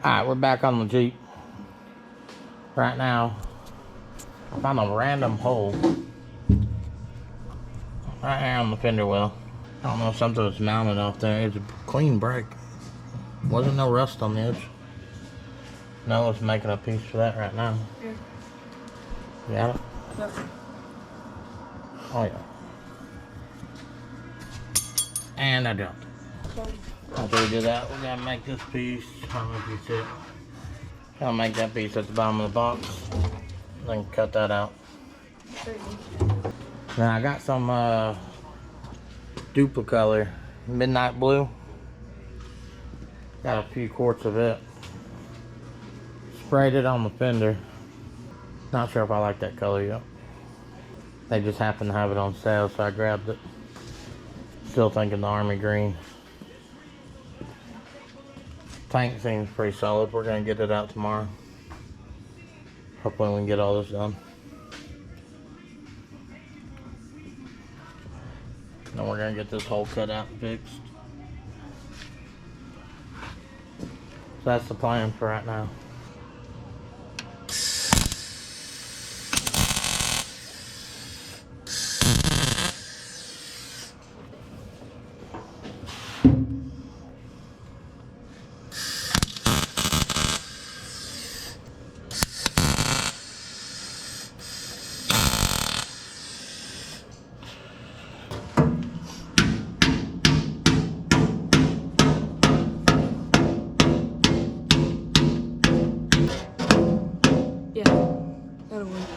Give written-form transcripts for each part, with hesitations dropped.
Alright, we're back on the Jeep. Right now, I found a random hole right here on the fender well. I don't know if something was mounted off there. It's a clean break. Wasn't no rust on the edge. Noah's making a piece for that right now. Here. You got it? Yep. Oh yeah. And I dropped it. After we do that, we're gonna make this piece. I don't know if you see it. I'll make that piece at the bottom of the box. Then cut that out. Now I got some duplicolor midnight blue. Got a few quarts of it. Sprayed it on the fender. Not sure if I like that color yet. They just happened to have it on sale, so I grabbed it. Still thinking the army green. Tank seems pretty solid. We're gonna get it out tomorrow. Hopefully we can get all this done. Then we're gonna get this hole cut out and fixed. So that's the plan for right now. Yeah, that'll work.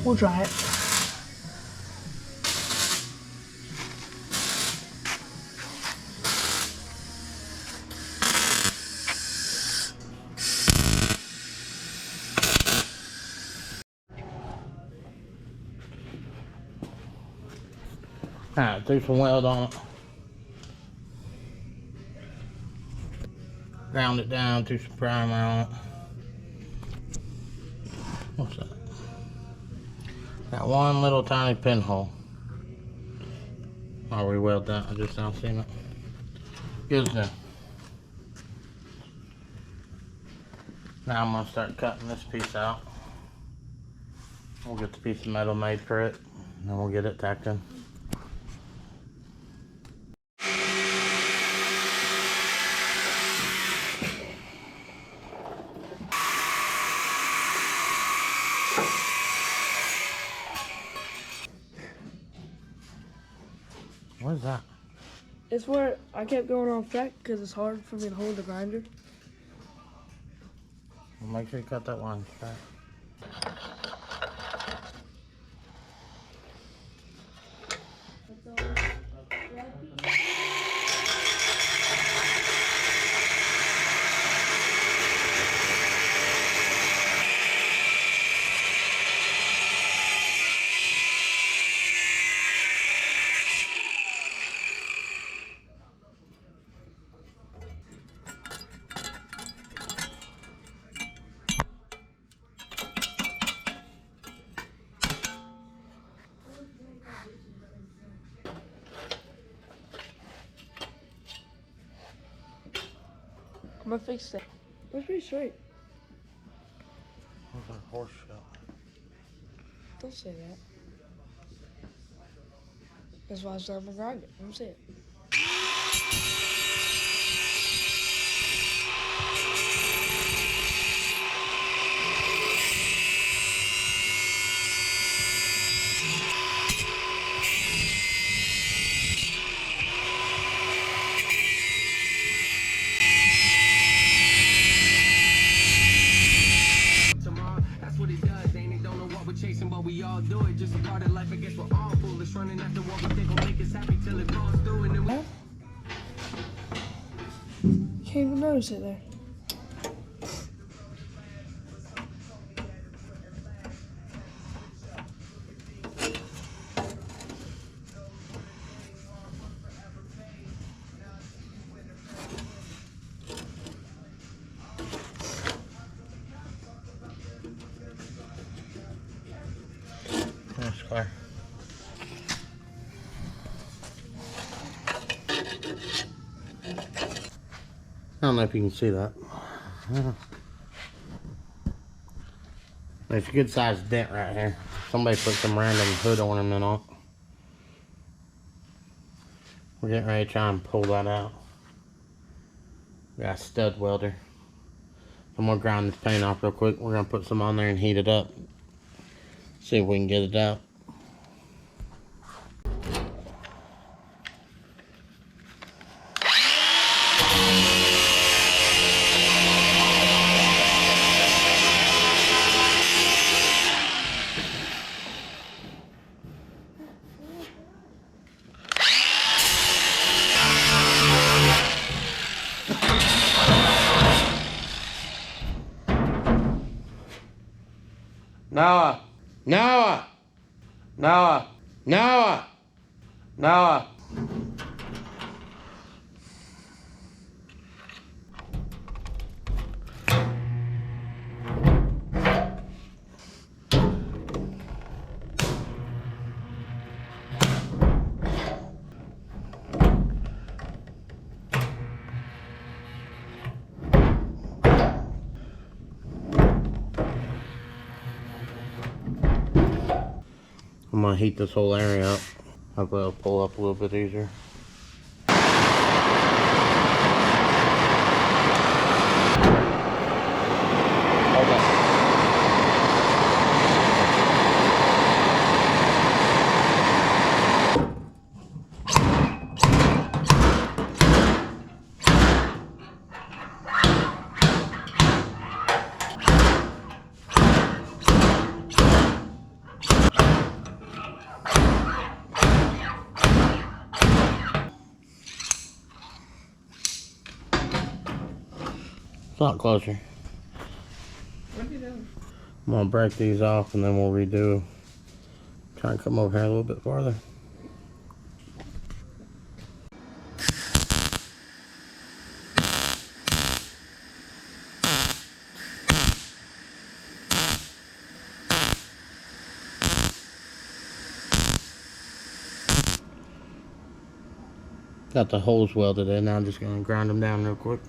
We'll try it. Alright, threw some weld on it. Ground it down, threw some primer on it. What's that? Got one little tiny pinhole. I'll re-weld that, I just now seen it. Good as new. Now I'm gonna start cutting this piece out. We'll get the piece of metal made for it, and then we'll get it tacked in. What is that? It's where I kept going off track because it's hard for me to hold the grinder. Well, make sure you cut that line straight. I'm gonna fix that. It's pretty straight. Okay. horse shit. Don't say that. That's why I started my grind. Don't say it. Chasing, but we all do it. Just a part of life. I guess we're all foolish, running after what we think will make us happy till it falls through. And then we Can't even notice it there. That's clear. I don't know if you can see that. There's a good sized dent right here. Somebody put some random hood ornament on it. We're getting ready to try and pull that out. We got a stud welder. I'm gonna grind this paint off real quick. We're gonna put some on there and heat it up. See if we can get it out. Noah! Noah! Noah! Noah! Noah! I'm gonna heat this whole area up. Hopefully it'll pull up a little bit easier. It's a lot closer. What are you doing? I'm gonna break these off and then we'll redo. Try and come over here a little bit farther. Got the holes welded in. Now I'm just gonna grind them down real quick.